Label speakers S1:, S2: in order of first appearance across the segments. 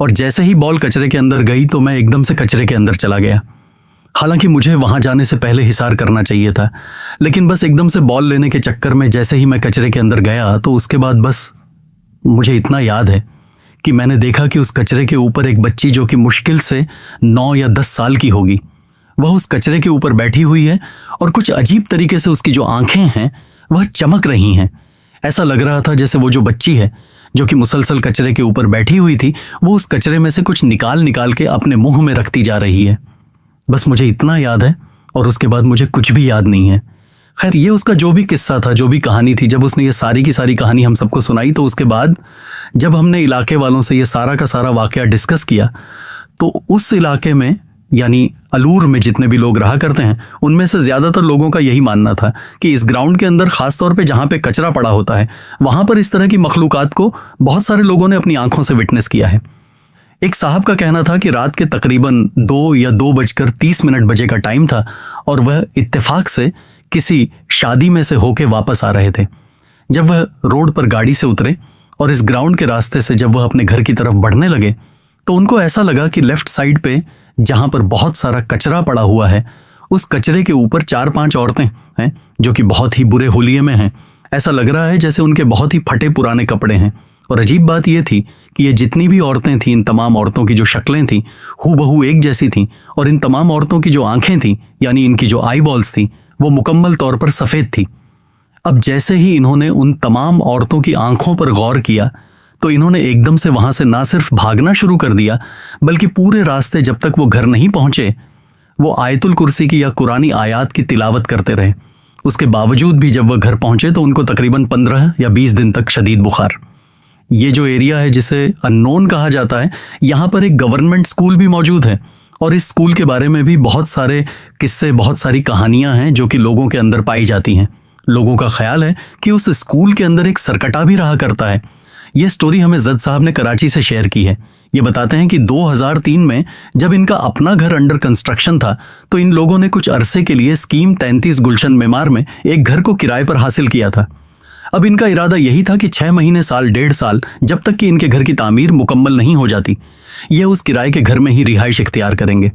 S1: और जैसे ही बॉल कचरे के अंदर गई तो मैं एकदम से कचरे के अंदर चला गया। हालांकि मुझे वहां जाने से पहले हिसार करना चाहिए था, लेकिन बस एकदम से बॉल लेने के चक्कर में जैसे ही मैं कचरे के अंदर गया तो उसके बाद बस मुझे इतना याद है कि मैंने देखा कि उस कचरे के ऊपर एक बच्ची जो कि मुश्किल से 9 या 10 साल की होगी, वह उस कचरे के ऊपर बैठी हुई है और कुछ अजीब तरीके से उसकी जो आंखें हैं वह चमक रही हैं। ऐसा लग रहा था जैसे वो जो बच्ची है जो कि मुसलसल कचरे के ऊपर बैठी हुई थी, वो उस कचरे में से कुछ निकाल निकाल के अपने मुंह में रखती जा रही है। बस मुझे इतना याद है और उसके बाद मुझे कुछ भी याद नहीं है। खैर, ये उसका जो भी किस्सा था, जो भी कहानी थी, जब उसने ये सारी की सारी कहानी हम सबको सुनाई तो उसके बाद जब हमने इलाके वालों से ये सारा का सारा वाकया डिस्कस किया तो उस इलाके में यानी अलूर में जितने भी लोग रहा करते हैं उनमें से ज़्यादातर लोगों का यही मानना था कि इस ग्राउंड के अंदर ख़ास तौर पे जहाँ पे कचरा पड़ा होता है वहाँ पर इस तरह की मखलूक़ात को बहुत सारे लोगों ने अपनी आंखों से विटनेस किया है। एक साहब का कहना था कि रात के तकरीबन 2 या 2:30 बजे का टाइम था और वह इत्तेफाक से किसी शादी में से होके वापस आ रहे थे। जब वह रोड पर गाड़ी से उतरे और इस ग्राउंड के रास्ते से जब वह अपने घर की तरफ बढ़ने लगे तो उनको ऐसा लगा कि लेफ्ट साइड पे जहाँ पर बहुत सारा कचरा पड़ा हुआ है उस कचरे के ऊपर 4-5 औरतें हैं जो कि बहुत ही बुरे हुलिये में हैं। ऐसा लग रहा है जैसे उनके बहुत ही फटे पुराने कपड़े हैं। और अजीब बात यह थी कि ये जितनी भी औरतें थीं, इन तमाम औरतों की जो शक्लें थीं हूबहू एक जैसी थीं और इन तमाम औरतों की जो आंखें थीं यानी इनकी जो आई बॉल्स थीं वो मुकम्मल तौर पर सफ़ेद थी। अब जैसे ही इन्होंने उन तमाम औरतों की आंखों पर गौर किया तो इन्होंने एकदम से वहां से ना सिर्फ भागना शुरू कर दिया बल्कि पूरे रास्ते जब तक वो घर नहीं पहुंचे वो आयतुल कुर्सी की या कुरानी आयात की तिलावत करते रहे। उसके बावजूद भी जब वह घर पहुंचे तो उनको तकरीबन 15 या 20 दिन तक शदीद बुखार। ये जो एरिया है जिसे अननोन कहा जाता है, यहाँ पर एक गवर्नमेंट स्कूल भी मौजूद है और इस स्कूल के बारे में भी बहुत सारे किस्से, बहुत सारी कहानियां हैं जो कि लोगों के अंदर पाई जाती हैं। लोगों का ख्याल है कि उस स्कूल के अंदर एक सरकटा भी रहा करता है। ये स्टोरी हमें जद साहब ने कराची से शेयर की है। ये बताते हैं कि 2003 में जब इनका अपना घर अंडर कंस्ट्रक्शन था तो इन लोगों ने कुछ अरसे के लिए स्कीम 33 गुलशन मेमार में एक घर को किराए पर हासिल किया था। अब इनका इरादा यही था कि 6 महीने, साल, 1.5 साल जब तक कि इनके घर की तामीर मुकम्मल नहीं हो जाती ये उस किराए के घर में ही रिहाइश इख्तियार करेंगे।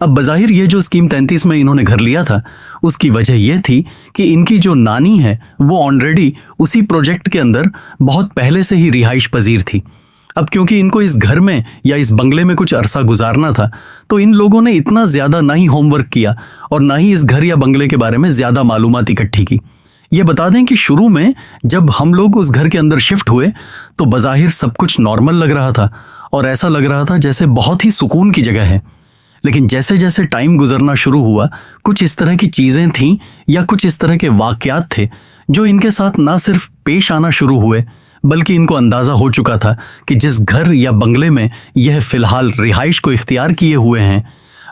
S1: अब बज़ाहिर ये जो स्कीम 33 में इन्होंने घर लिया था उसकी वजह यह थी कि इनकी जो नानी है वो ऑलरेडी उसी प्रोजेक्ट के अंदर बहुत पहले से ही रिहाइश पजीर थी। अब क्योंकि इनको इस घर में या इस बंगले में कुछ अरसा गुजारना था तो इन लोगों ने इतना ज़्यादा ना ही होमवर्क किया और ना ही इस घर या बंगले के बारे में ज़्यादा मालूमात इकट्ठी की। ये बता दें कि शुरू में जब हम लोग उस घर के अंदर शिफ्ट हुए तो बज़ाहिर सब कुछ नॉर्मल लग रहा था और ऐसा लग रहा था जैसे बहुत ही सुकून की जगह है। लेकिन जैसे जैसे टाइम गुजरना शुरू हुआ कुछ इस तरह की चीज़ें थीं या कुछ इस तरह के वाक़यात थे जो इनके साथ ना सिर्फ पेश आना शुरू हुए बल्कि इनको अंदाज़ा हो चुका था कि जिस घर या बंगले में यह फ़िलहाल रिहाइश को इख्तियार किए हुए हैं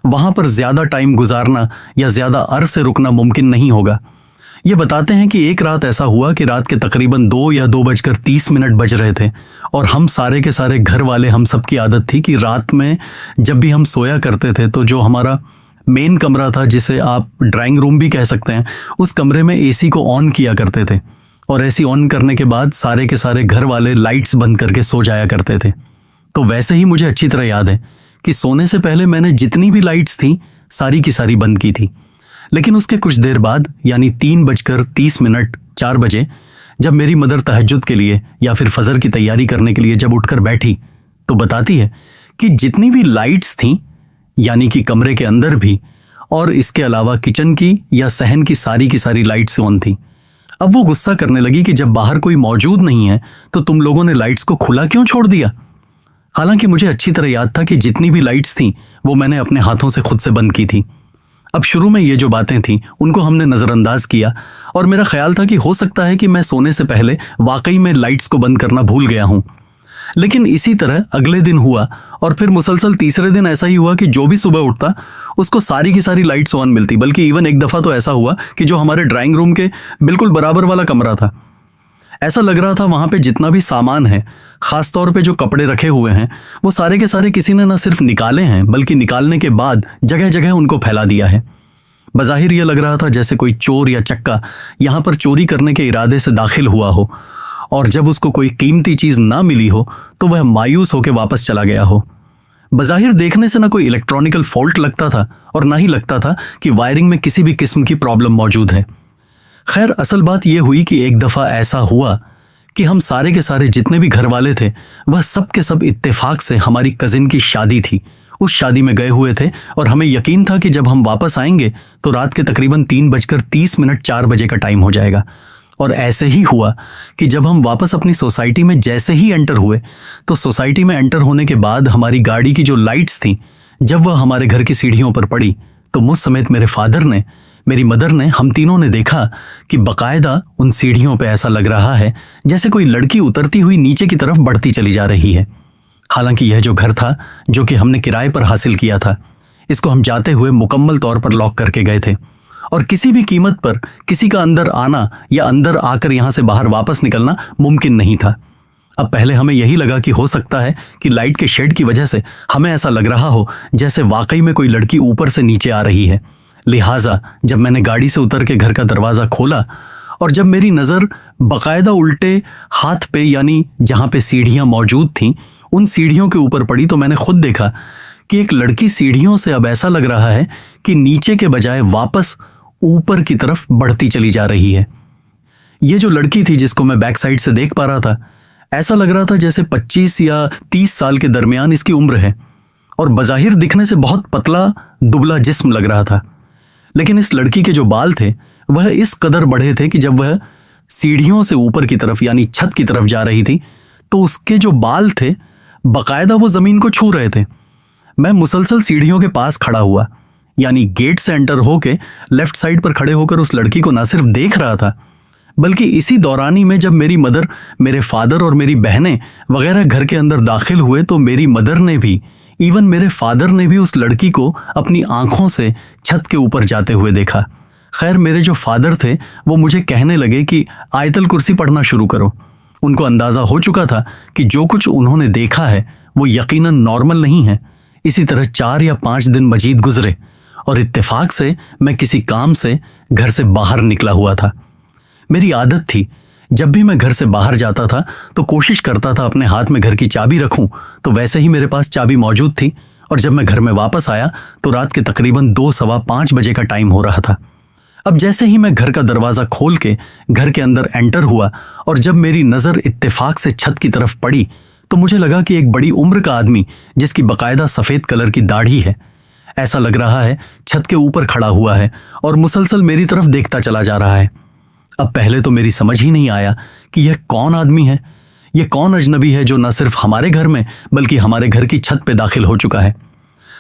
S1: वहाँ पर ज़्यादा टाइम गुजारना या ज़्यादा अरसे रुकना मुमकिन नहीं होगा। ये बताते हैं कि एक रात ऐसा हुआ कि रात के तकरीबन 2 या 2:30 बज रहे थे और हम सारे के सारे घर वाले, हम सब की आदत थी कि रात में जब भी हम सोया करते थे तो जो हमारा मेन कमरा था जिसे आप ड्राइंग रूम भी कह सकते हैं उस कमरे में एसी को ऑन किया करते थे और एसी ऑन करने के बाद सारे के सारे घर वाले लाइट्स बंद करके सो जाया करते थे। तो वैसे ही मुझे अच्छी तरह याद है कि सोने से पहले मैंने जितनी भी लाइट्स थी सारी की सारी बंद की थी। लेकिन उसके कुछ देर बाद यानी 3:30 4 बजे जब मेरी मदर तहज्जुद के लिए या फिर फजर की तैयारी करने के लिए जब उठकर बैठी तो बताती है कि जितनी भी लाइट्स थीं यानी कि कमरे के अंदर भी और इसके अलावा किचन की या सहन की सारी लाइट्स ऑन थी। अब वो गुस्सा करने लगी कि जब बाहर कोई मौजूद नहीं है तो तुम लोगों ने लाइट्स को खुला क्यों छोड़ दिया। हालांकि मुझे अच्छी तरह याद था कि जितनी भी लाइट्स थीं वो मैंने अपने हाथों से खुद से बंद की थी। अब शुरू में ये जो बातें थीं उनको हमने नज़रअंदाज किया और मेरा ख्याल था कि हो सकता है कि मैं सोने से पहले वाकई में लाइट्स को बंद करना भूल गया हूँ। लेकिन इसी तरह अगले दिन हुआ और फिर मुसलसल तीसरे दिन ऐसा ही हुआ कि जो भी सुबह उठता उसको सारी की सारी लाइट्स ऑन मिलती। बल्कि इवन एक दफ़ा तो ऐसा हुआ कि जो हमारे ड्राइंग रूम के बिल्कुल बराबर वाला कमरा था, ऐसा लग रहा था वहाँ पे जितना भी सामान है, ख़ास तौर पे जो कपड़े रखे हुए हैं, वो सारे के सारे किसी ने न सिर्फ निकाले हैं बल्कि निकालने के बाद जगह जगह उनको फैला दिया है। बज़ाहिर ये लग रहा था जैसे कोई चोर या चक्का यहाँ पर चोरी करने के इरादे से दाखिल हुआ हो और जब उसको कोई कीमती चीज ना मिली हो तो वह मायूस होकर वापस चला गया हो। बज़ाहिर देखने से ना कोई इलेक्ट्रॉनिकल फॉल्ट लगता था और ना ही लगता था कि वायरिंग में किसी भी किस्म की प्रॉब्लम मौजूद है। खैर, असल बात यह हुई कि एक दफ़ा ऐसा हुआ कि हम सारे के सारे जितने भी घर वाले थे वह सब के सब इत्तेफाक से हमारी कजिन की शादी थी, उस शादी में गए हुए थे और हमें यकीन था कि जब हम वापस आएंगे तो रात के तकरीबन 3:30 4 बजे का टाइम हो जाएगा। और ऐसे ही हुआ कि जब हम वापस अपनी सोसाइटी में जैसे ही एंटर हुए तो सोसाइटी में एंटर होने के बाद हमारी गाड़ी की जो लाइट्स थीं, जब वह हमारे घर की सीढ़ियों पर पड़ी तो मुझ समेत मेरे फादर ने, मेरी मदर ने, हम तीनों ने देखा कि बाकायदा उन सीढ़ियों पे ऐसा लग रहा है जैसे कोई लड़की उतरती हुई नीचे की तरफ बढ़ती चली जा रही है। हालांकि यह जो घर था जो कि हमने किराए पर हासिल किया था, इसको हम जाते हुए मुकम्मल तौर पर लॉक करके गए थे और किसी भी कीमत पर किसी का अंदर आना या अंदर आकर यहाँ से बाहर वापस निकलना मुमकिन नहीं था। अब पहले हमें यही लगा कि हो सकता है कि लाइट के शेड की वजह से हमें ऐसा लग रहा हो जैसे वाकई में कोई लड़की ऊपर से नीचे आ रही है। लिहाजा जब मैंने गाड़ी से उतर के घर का दरवाज़ा खोला और जब मेरी नज़र बाकायदा उल्टे हाथ पे यानी जहाँ पे सीढ़ियाँ मौजूद थीं उन सीढ़ियों के ऊपर पड़ी तो मैंने खुद देखा कि एक लड़की सीढ़ियों से अब ऐसा लग रहा है कि नीचे के बजाय वापस ऊपर की तरफ बढ़ती चली जा रही है। ये जो लड़की थी जिसको मैं बैक साइड से देख पा रहा था, ऐसा लग रहा था जैसे 25 या 30 साल के दरमियान इसकी उम्र है और बज़ाहिर दिखने से बहुत पतला दुबला जिस्म लग रहा था। लेकिन इस लड़की के जो बाल थे वह इस कदर बढ़े थे कि जब वह सीढ़ियों से ऊपर की तरफ यानी छत की तरफ जा रही थी तो उसके जो बाल थे बाकायदा वो ज़मीन को छू रहे थे। मैं मुसलसल सीढ़ियों के पास खड़ा हुआ, यानी गेट से एंटर होके लेफ्ट साइड पर खड़े होकर उस लड़की को ना सिर्फ देख रहा था बल्कि इसी दौरानी में जब मेरी मदर, मेरे फादर और मेरी बहनें वगैरह घर के अंदर दाखिल हुए तो मेरी मदर ने भी, इवन मेरे फादर ने भी उस लड़की को अपनी आंखों से छत के ऊपर जाते हुए देखा। खैर, मेरे जो फादर थे वो मुझे कहने लगे कि आयतल कुर्सी पढ़ना शुरू करो। उनको अंदाज़ा हो चुका था कि जो कुछ उन्होंने देखा है वो यकीनन नॉर्मल नहीं है। इसी तरह 4 या 5 दिन मजीद गुजरे और इत्तेफाक से मैं किसी काम से घर से बाहर निकला हुआ था। मेरी आदत थी जब भी मैं घर से बाहर जाता था तो कोशिश करता था अपने हाथ में घर की चाबी रखूं, तो वैसे ही मेरे पास चाबी मौजूद थी और जब मैं घर में वापस आया तो रात के तकरीबन 2 सवा 5 बजे का टाइम हो रहा था। अब जैसे ही मैं घर का दरवाज़ा खोल के घर के अंदर एंटर हुआ और जब मेरी नज़र इत्तेफाक से छत की तरफ पड़ी तो मुझे लगा कि एक बड़ी उम्र का आदमी जिसकी बाकायदा सफ़ेद कलर की दाढ़ी है, ऐसा लग रहा है छत के ऊपर खड़ा हुआ है और मुसलसल मेरी तरफ देखता चला जा रहा है। अब पहले तो मेरी समझ ही नहीं आया कि यह कौन आदमी है, यह कौन अजनबी है जो न सिर्फ हमारे घर में बल्कि हमारे घर की छत पे दाखिल हो चुका है।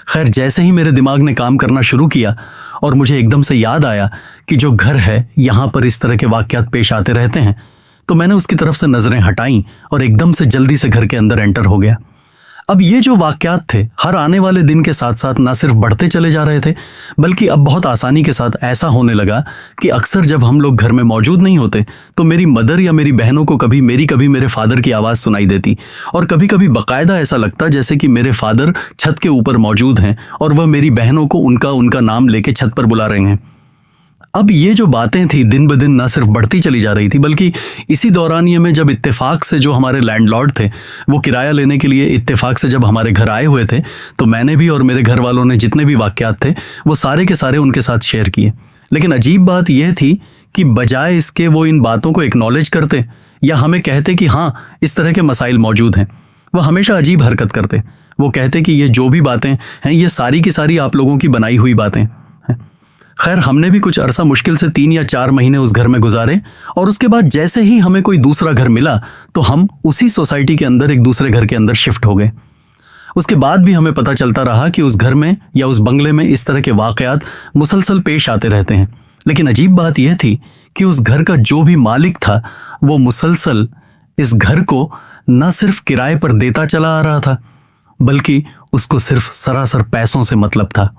S1: खैर, जैसे ही मेरे दिमाग ने काम करना शुरू किया और मुझे एकदम से याद आया कि जो घर है यहाँ पर इस तरह के वाक़यात पेश आते रहते हैं, तो मैंने उसकी तरफ से नज़रें हटाईं और एकदम से जल्दी से घर के अंदर एंटर हो गया। अब ये जो वाक़यात थे हर आने वाले दिन के साथ साथ ना सिर्फ बढ़ते चले जा रहे थे बल्कि अब बहुत आसानी के साथ ऐसा होने लगा कि अक्सर जब हम लोग घर में मौजूद नहीं होते तो मेरी मदर या मेरी बहनों को कभी मेरे फादर की आवाज़ सुनाई देती और कभी कभी बाकायदा ऐसा लगता जैसे कि मेरे फादर छत के ऊपर मौजूद हैं और वह मेरी बहनों को उनका नाम लेके छत पर बुला रहे हैं। अब ये जो बातें थी दिन ब दिन ना सिर्फ बढ़ती चली जा रही थी बल्कि इसी दौरानिए में जब इत्तेफाक से जो हमारे लैंडलॉर्ड थे वो किराया लेने के लिए इत्तेफाक से जब हमारे घर आए हुए थे तो मैंने भी और मेरे घर वालों ने जितने भी वाक़यात थे वो सारे के सारे उनके साथ शेयर किए। लेकिन अजीब बात यह थी कि बजाय इसके वो इन बातों को एक्नॉलेज करते या हमें कहते कि हाँ इस तरह के मसाइल मौजूद हैं, वह हमेशा अजीब हरकत करते। वो कहते कि ये जो भी बातें हैं ये सारी की सारी आप लोगों की बनाई हुई बातें हैं। खैर, हमने भी कुछ अरसा मुश्किल से 3 या 4 महीने उस घर में गुजारे और उसके बाद जैसे ही हमें कोई दूसरा घर मिला तो हम उसी सोसाइटी के अंदर एक दूसरे घर के अंदर शिफ्ट हो गए। उसके बाद भी हमें पता चलता रहा कि उस घर में या उस बंगले में इस तरह के वाक़यात मुसलसल पेश आते रहते हैं। लेकिन अजीब बात यह थी कि उस घर का जो भी मालिक था वो मुसलसल इस घर को न सिर्फ किराए पर देता चला आ रहा था बल्कि उसको सिर्फ सरासर पैसों से मतलब था।